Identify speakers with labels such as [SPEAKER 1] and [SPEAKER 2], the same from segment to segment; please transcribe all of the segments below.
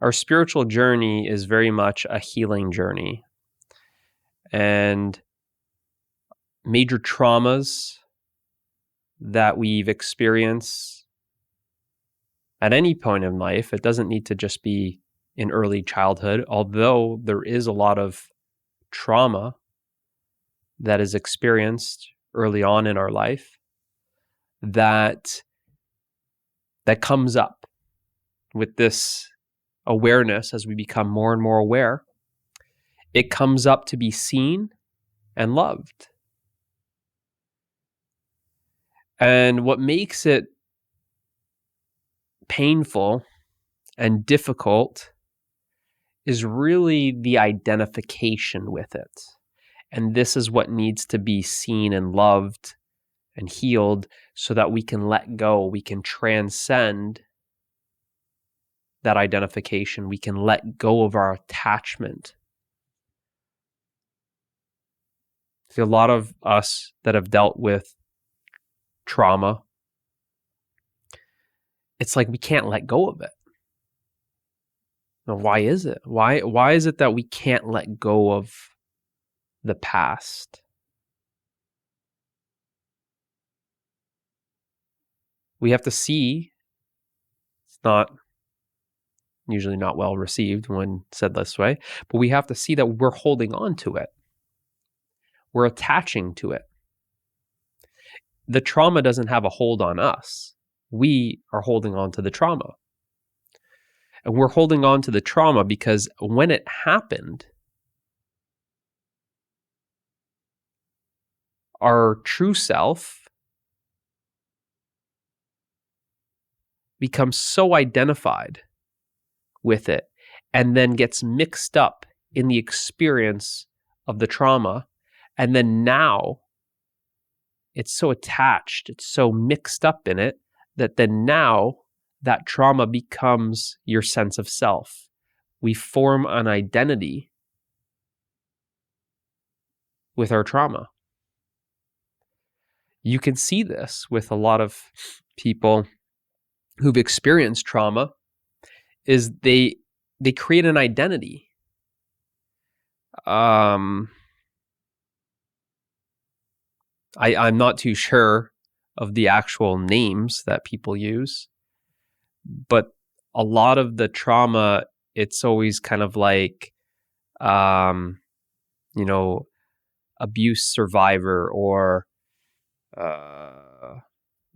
[SPEAKER 1] our spiritual journey is very much a healing journey. And major traumas that we've experienced at any point in life, it doesn't need to just be in early childhood, although there is a lot of trauma that is experienced early on in our life that comes up with this awareness. As we become more and more aware, it comes up to be seen and loved. And what makes it painful and difficult is really the identification with it. And this is what needs to be seen and loved and healed so that we can let go, we can transcend that identification, we can let go of our attachment. See, a lot of us that have dealt with trauma, it's like we can't let go of it. Now, why is it? Why is it that we can't let go of the past? We have to see, it's usually not well received when said this way, but we have to see that we're holding on to it. We're attaching to it. The trauma doesn't have a hold on us. We are holding on to the trauma. And we're holding on to the trauma because when it happened, our true self becomes so identified with it and then gets mixed up in the experience of the trauma. And then now it's so attached, it's so mixed up in it that then now that trauma becomes your sense of self. We form an identity with our trauma. You can see this with a lot of people who've experienced trauma, is they create an identity. I'm not too sure of the actual names that people use, but a lot of the trauma, it's always kind of like, abuse survivor or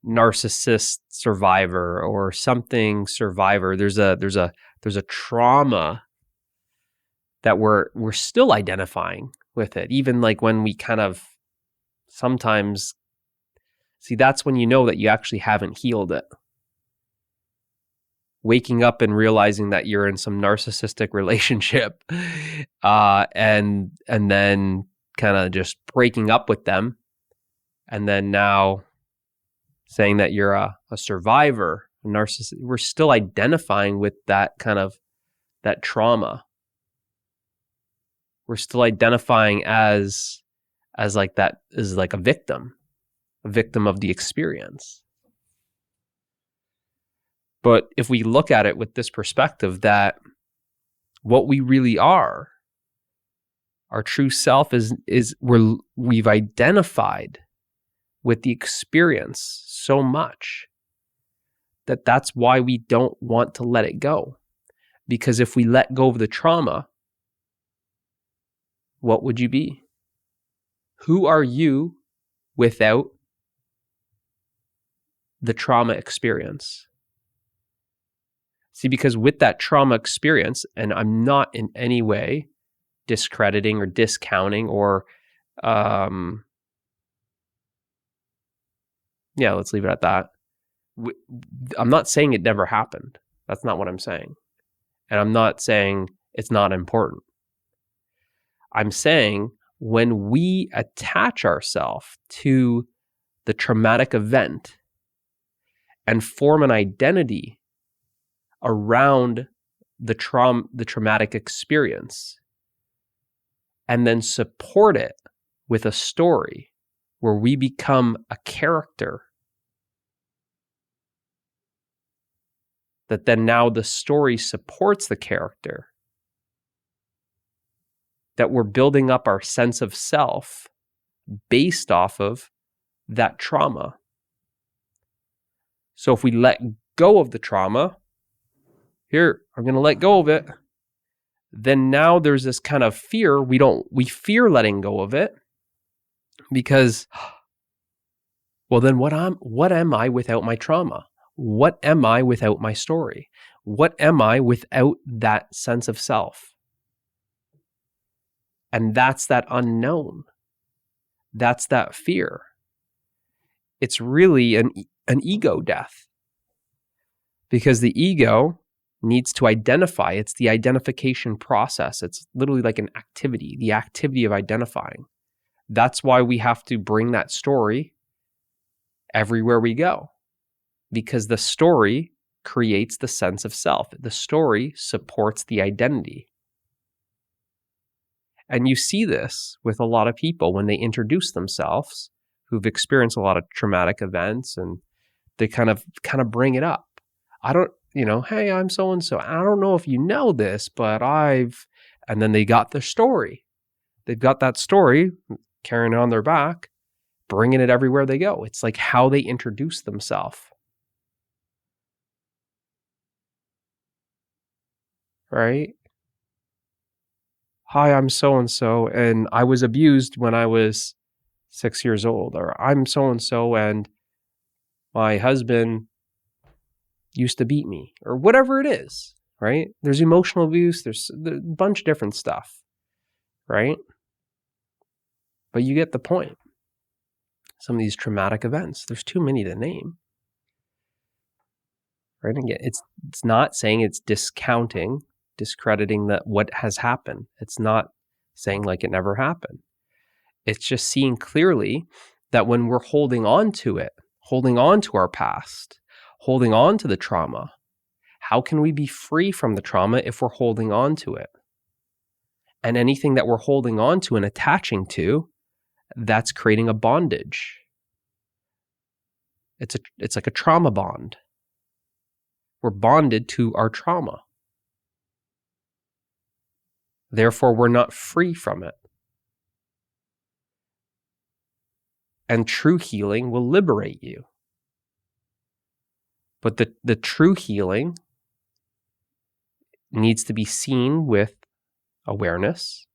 [SPEAKER 1] narcissist survivor or something survivor. There's a trauma that we're still identifying with it, even like when we kind of sometimes see, that's when you know that you actually haven't healed it. Waking up and realizing that you're in some narcissistic relationship, and then kind of just breaking up with them, and then now saying that you're a survivor, a narcissist. We're still identifying with that kind of that trauma. We're still identifying as like that, is like a victim of the experience. But if we look at it with this perspective that what we really are, our true self is we've identified with the experience so much that that's why we don't want to let it go. Because if we let go of the trauma, what would you be? Who are you without the trauma experience? See, because with that trauma experience, and I'm not in any way discrediting or discounting or, let's leave it at that. I'm not saying it never happened. That's not what I'm saying. And I'm not saying it's not important. I'm saying when we attach ourselves to the traumatic event and form an identity around the traumatic experience, and then support it with a story where we become a character, that then now the story supports the character, that we're building up our sense of self based off of that trauma. So if we let go of the trauma, here, I'm going to let go of it, then now there's this kind of fear. We fear letting go of it because, well, then what am I without my trauma? What am I without my story? What am I without that sense of self? And that's that unknown. That's that fear. It's really an ego death, because the ego needs to identify. It's the identification process. It's literally like an activity, the activity of identifying. That's why we have to bring that story everywhere we go, because the story creates the sense of self. The story supports the identity. And you see this with a lot of people when they introduce themselves who've experienced a lot of traumatic events, and they kind of bring it up. Hey, I'm so-and-so. I don't know if you know this, but and then they got their story. They've got that story carrying it on their back, bringing it everywhere they go. It's like how they introduce themselves. Right? Hi, I'm so-and-so, and I was abused when I was 6 years old. Or I'm so-and-so, and my husband used to beat me, or whatever it is, right? There's emotional abuse. There's a bunch of different stuff, right? But you get the point. Some of these traumatic events, there's too many to name, right? Again, it's not saying it's discrediting that what has happened. It's not saying like it never happened. It's just seeing clearly that when we're holding on to it, holding on to our past, holding on to the trauma, how can we be free from the trauma if we're holding on to it? And anything that we're holding on to and attaching to, that's creating a bondage. It's like a trauma bond. We're bonded to our trauma. Therefore, we're not free from it. And true healing will liberate you. But the true healing needs to be seen with awareness,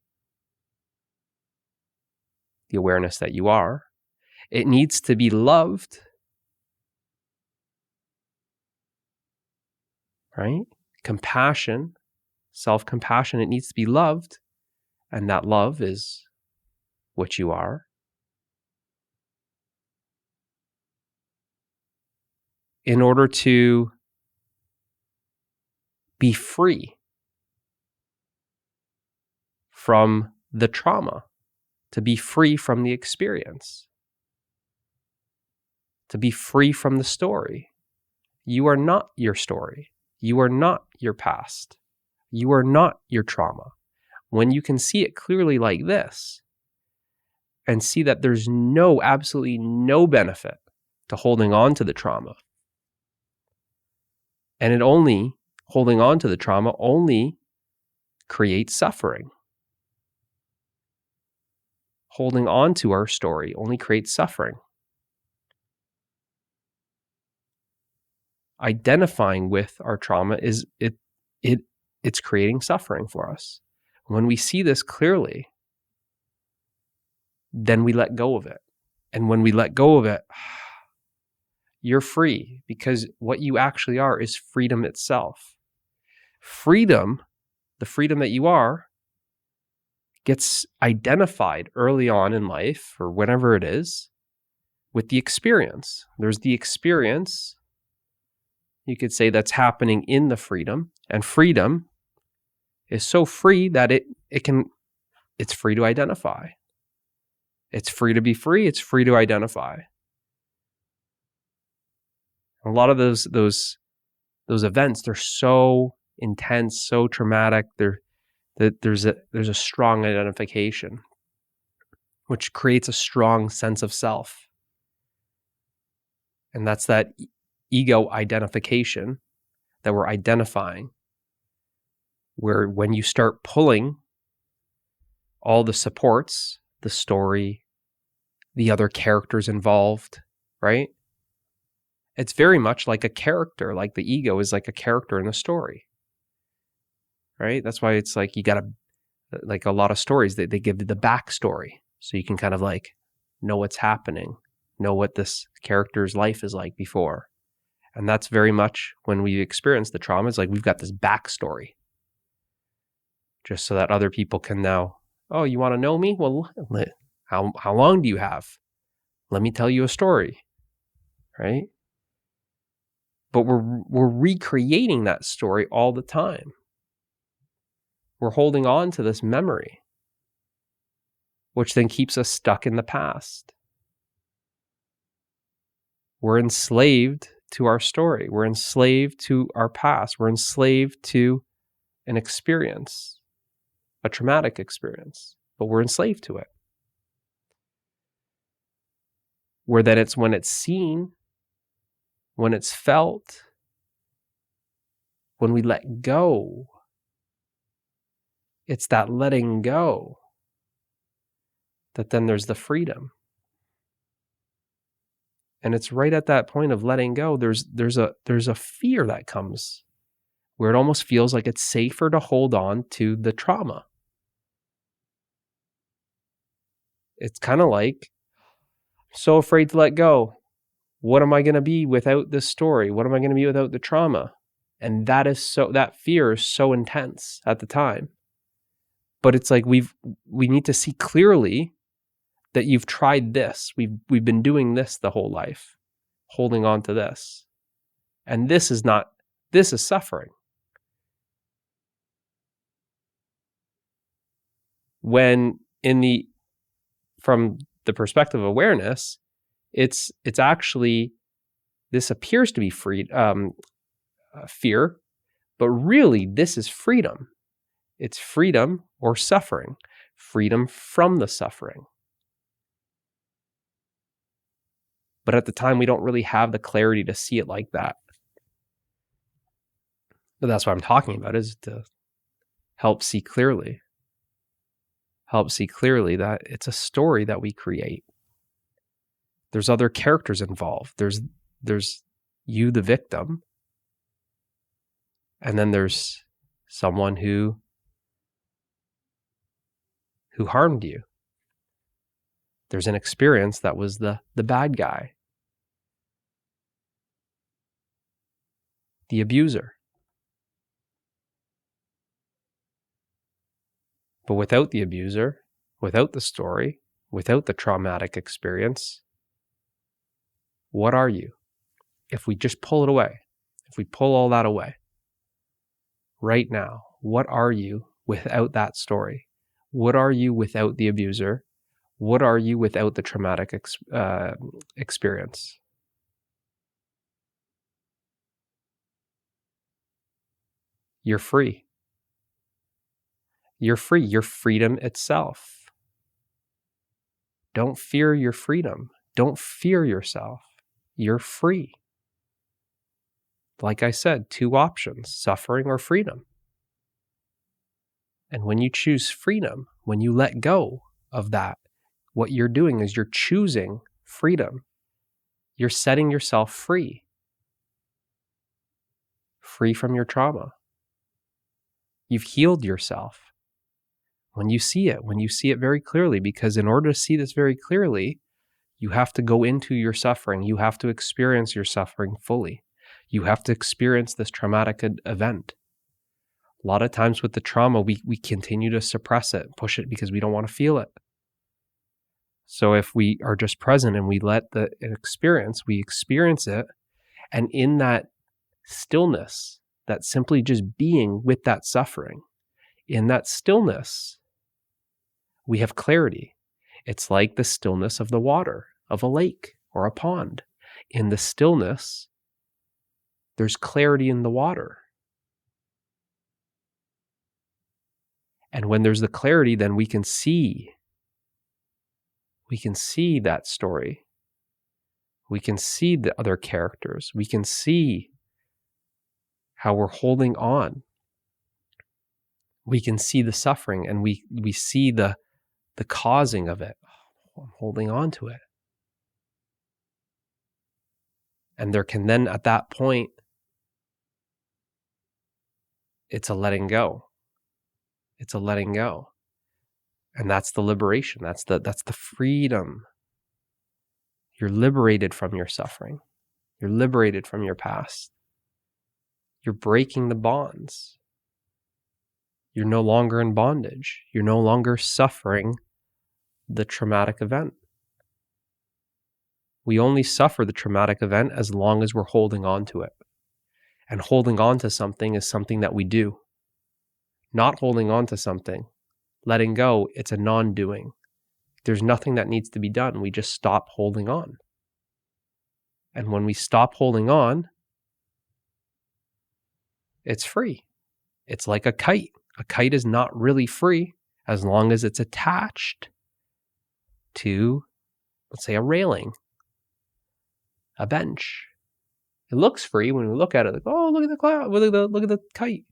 [SPEAKER 1] the awareness that you are. It needs to be loved, right? Compassion, self-compassion, it needs to be loved. And that love is what you are. In order to be free from the trauma, to be free from the experience, to be free from the story. You are not your story. You are not your past. You are not your trauma. When you can see it clearly like this, and see that there's absolutely no benefit to holding on to the trauma, and holding on to the trauma only creates suffering. Holding on to our story only creates suffering. Identifying with our trauma it's creating suffering for us. When we see this clearly, then we let go of it. And when we let go of it, you're free, because what you actually are is freedom itself. Freedom, the freedom that you are, gets identified early on in life, or whenever it is, with the experience. There's the experience, you could say, that's happening in the freedom. And freedom is so free that it's free to identify. It's free to be free. It's free to identify. A lot of those events, they're so intense, so traumatic. There's a strong identification, which creates a strong sense of self. And that's that ego identification that we're identifying, where when you start pulling all the supports, the story, the other characters involved, right? It's very much like a character, like the ego is like a character in a story, right? That's why it's like you got to, like a lot of stories, they give the backstory. So you can kind of like know what's happening, know what this character's life is like before. And that's very much when we experience the trauma, it's like we've got this backstory. Just so that other people can now, oh, you want to know me? Well, how long do you have? Let me tell you a story, right? But we're recreating that story all the time. We're holding on to this memory, which then keeps us stuck in the past. We're enslaved to our story. We're enslaved to our past. We're enslaved to an experience, a traumatic experience, but we're enslaved to it. Where then it's when it's seen, when it's felt, when we let go, it's that letting go that then there's the freedom. And it's right at that point of letting go, there's a fear that comes where it almost feels like it's safer to hold on to the trauma. It's kind of like, so afraid to let go. What am I going to be without this story? What am I going to be without the trauma? And that fear is so intense at the time. But it's like we need to see clearly that you've tried this. We've been doing this the whole life, holding on to this. And this is suffering. When from the perspective of awareness, it's actually, this appears to be fear, but really this is freedom. It's freedom or suffering, freedom from the suffering. But at the time, we don't really have the clarity to see it like that. But that's what I'm talking about, is to help see clearly that it's a story that we create. There's other characters involved. There's you, the victim, and then there's someone who harmed you. There's an experience that was the bad guy, the abuser. But without the abuser, without the story, without the traumatic experience, what are you? If we just pull it away, if we pull all that away, right now, what are you without that story? What are you without the abuser? What are you without the traumatic experience? You're free. You're free. You're freedom itself. Don't fear your freedom. Don't fear yourself. You're free. Like I said, 2 options, suffering or freedom. And when you choose freedom, when you let go of that, what you're doing is you're choosing freedom. You're setting yourself free. Free from your trauma. You've healed yourself. When you see it very clearly, because in order to see this very clearly, you have to go into your suffering. You have to experience your suffering fully. You have to experience this traumatic event. A lot of times with the trauma, we continue to suppress it, push it because we don't want to feel it. So if we are just present and we let the experience, we experience it, and in that stillness, that simply just being with that suffering, in that stillness, we have clarity. It's like the stillness of the water of a lake or a pond. In the stillness, there's clarity in the water. And when there's the clarity, then we can see that story. We can see the other characters. We can see how we're holding on. We can see the suffering and we see the causing of it. Oh, I'm holding on to it. And there can then, at that point, it's a letting go. It's a letting go. And that's the liberation. That's the freedom. You're liberated from your suffering. You're liberated from your past. You're breaking the bonds. You're no longer in bondage. You're no longer suffering the traumatic event. We only suffer the traumatic event as long as we're holding on to it. And holding on to something is something that we do. Not holding on to something, letting go, it's a non-doing. There's nothing that needs to be done. We just stop holding on. And when we stop holding on, it's free. It's like a kite. A kite is not really free as long as it's attached to, let's say, a railing, a bench. It looks free when we look at it, like, oh, look at the cloud, look at the kite.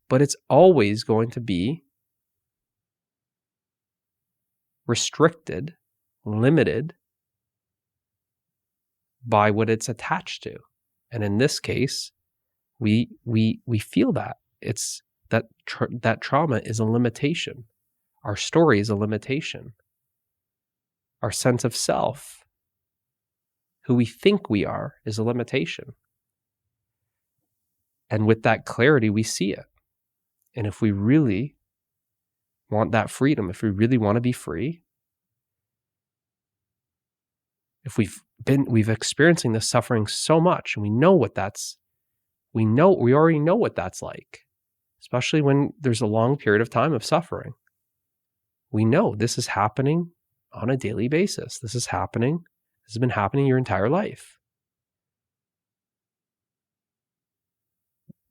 [SPEAKER 1] But it's always going to be restricted, limited by what it's attached to. And in this case, we feel that it's that trauma is a limitation. Our story is a limitation. Our sense of self, who we think we are, is a limitation. And with that clarity, we see it. And if we really want that freedom, if we really want to be free, if we've experiencing this suffering so much, and we already know what that's like, especially when there's a long period of time of suffering. We know this is happening on a daily basis. This has been happening your entire life.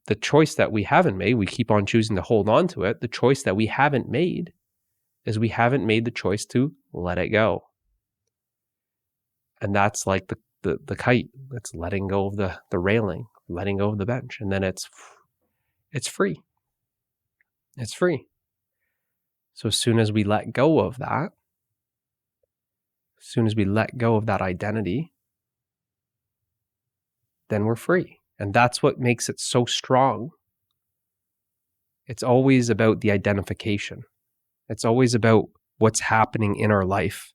[SPEAKER 1] The choice that we haven't made, we keep on choosing to hold on to it. The choice that we haven't made is we haven't made the choice to let it go. And that's like the kite. It's letting go of the railing, letting go of the bench. And then it's free. It's free. So as soon as we let go of that, as soon as we let go of that identity, then we're free. And that's what makes it so strong. It's always about the identification. It's always about what's happening in our life,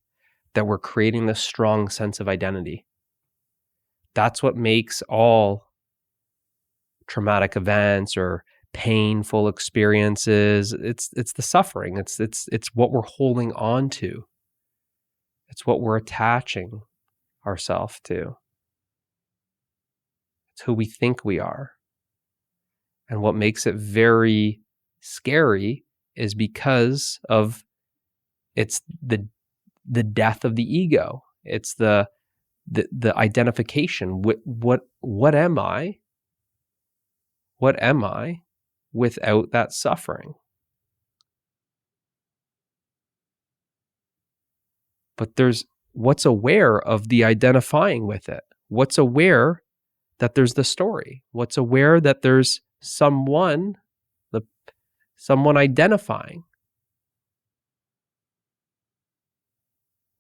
[SPEAKER 1] that we're creating this strong sense of identity. That's what makes all traumatic events or painful experiences, it's the suffering. It's what we're holding on to. It's what we're attaching ourselves to. It's who we think we are. And what makes it very scary is because of it's the death of the ego. It's the identification. What am I? What am I without that suffering? But there's what's aware of the identifying with it. What's aware that there's the story. What's aware that there's someone identifying.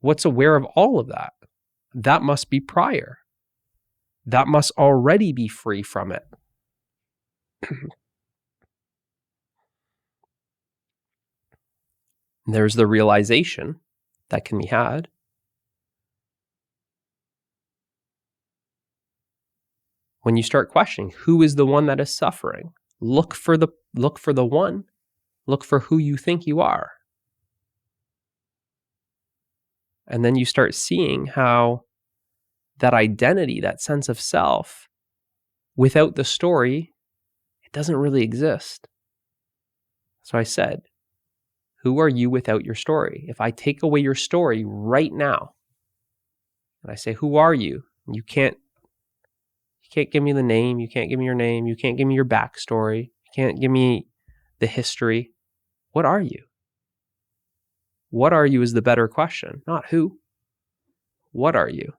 [SPEAKER 1] What's aware of all of that? That must be prior. That must already be free from it. There's the realization that can be had. When you start questioning who is the one that is suffering, look for the one. Look for who you think you are. And then you start seeing how that identity, that sense of self, without the story, it doesn't really exist. So I said, who are you without your story? If I take away your story right now, and I say, who are you? You can't give me the name. You can't give me your name. You can't give me your backstory. You can't give me the history. What are you? What are you is the better question, not who. What are you?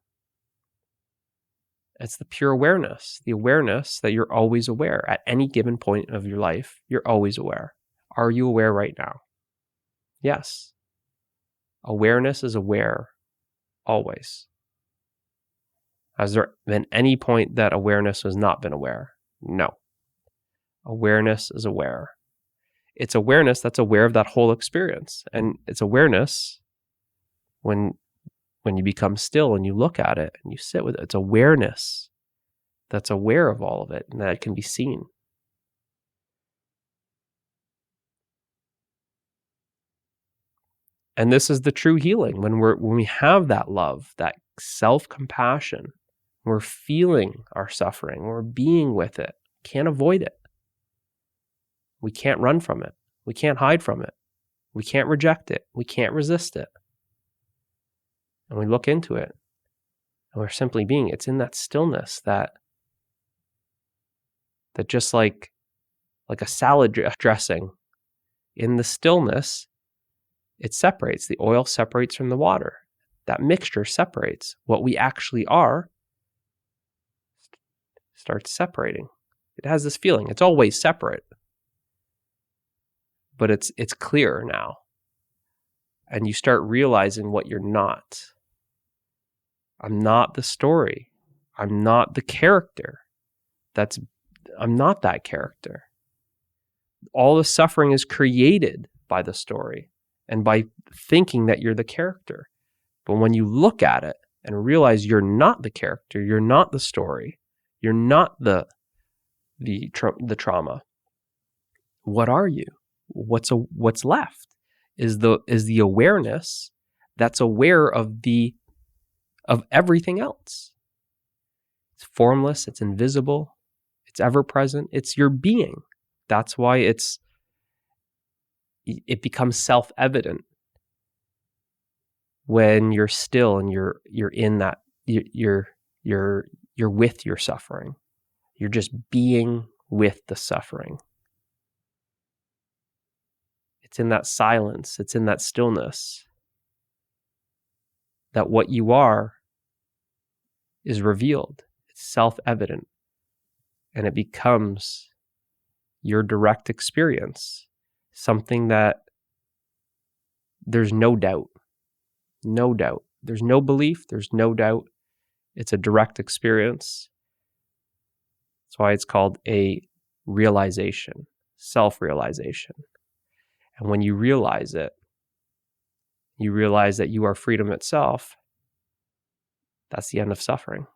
[SPEAKER 1] It's the pure awareness, the awareness that you're always aware. At any given point of your life, you're always aware. Are you aware right now? Yes. Awareness is aware always. Has there been any point that awareness has not been aware? No. Awareness is aware. It's awareness that's aware of that whole experience. And it's awareness when you become still and you look at it and you sit with it. It's awareness that's aware of all of it and that it can be seen. And this is the true healing when we have that love, that self-compassion. We're feeling our suffering. We're being with it. Can't avoid it. We can't run from it. We can't hide from it. We can't reject it. We can't resist it. And we look into it and we're simply being. It's in that stillness that just like a salad dressing, in the stillness, it separates. The oil separates from the water. That mixture separates. What we actually are starts separating. It has this feeling. It's always separate. But it's clear now. And you start realizing what you're not. I'm not the story. I'm not the character. I'm not that character. All the suffering is created by the story and by thinking that you're the character. But when you look at it and realize you're not the character, you're not the story, you're not the trauma, what are you? What's left is the awareness that's aware of everything else. It's formless, it's invisible, it's ever present, it's your being. That's why it becomes self-evident when you're still and you're in that, you're with your suffering. You're just being with the suffering. It's in that silence, it's in that stillness that what you are is revealed. It's self-evident. And it becomes your direct experience, something that there's no doubt. No doubt. There's no belief, there's no doubt. It's a direct experience. That's why it's called a realization, self-realization. And when you realize it, you realize that you are freedom itself. That's the end of suffering.